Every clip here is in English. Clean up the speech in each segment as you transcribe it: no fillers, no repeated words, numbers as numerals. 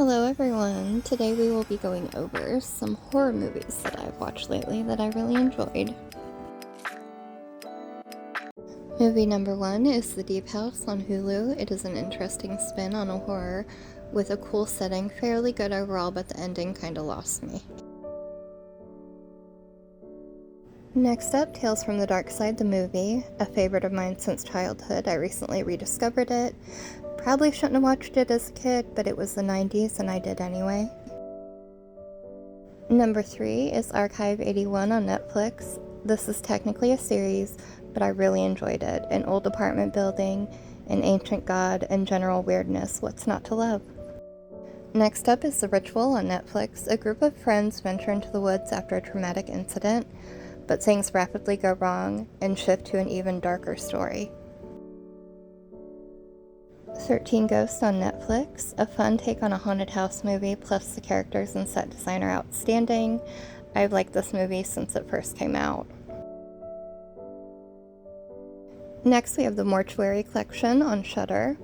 Hello everyone! Today we will be going over some horror movies that I've watched lately that I really enjoyed. Movie number 1 is The Deep House on Hulu. It is an interesting spin on a horror with a cool setting, fairly good overall, but the ending kinda lost me. Next up, Tales from the Dark Side, the movie. A favorite of mine since childhood. I recently rediscovered it. Probably shouldn't have watched it as a kid, but it was the 90s and I did anyway. Number 3 is Archive 81 on Netflix. This is technically a series, but I really enjoyed it. An old apartment building, an ancient god, and general weirdness. What's not to love? Next up is The Ritual on Netflix. A group of friends venture into the woods after a traumatic incident, but things rapidly go wrong and shift to an even darker story. 13 Ghosts on Netflix, a fun take on a haunted house movie, plus the characters and set design are outstanding. I've liked this movie since it first came out. Next we have The Mortuary Collection on Shudder.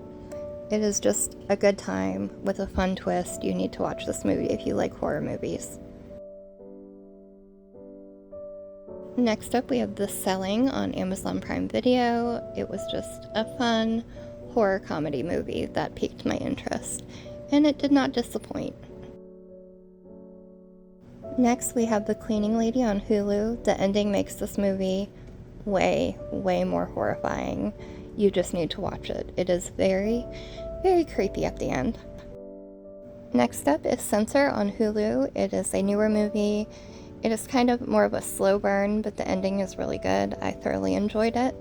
It is just a good time with a fun twist. You need to watch this movie if you like horror movies. Next up we have The Selling on Amazon Prime Video. It was just a fun horror comedy movie that piqued my interest, and it did not disappoint. Next we have The Cleaning Lady on Hulu. The ending makes this movie way more horrifying. You just need to watch it. It is very creepy at the end. Next up is Censor on Hulu. It is a newer movie. It is kind of more of a slow burn, but the ending is really good. I thoroughly enjoyed it.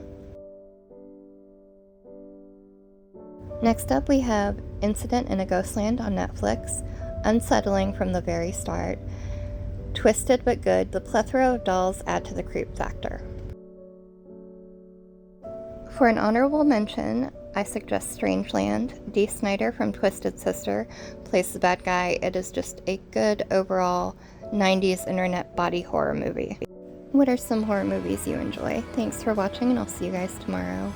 Next up we have Incident in a Ghostland on Netflix. Unsettling from the very start. Twisted but good, the plethora of dolls add to the creep factor. For an honorable mention, I suggest Strangeland. Dee Snider from Twisted Sister plays the bad guy. It is just a good overall 90s internet body horror movie. What are some horror movies you enjoy? Thanks for watching, and I'll see you guys tomorrow.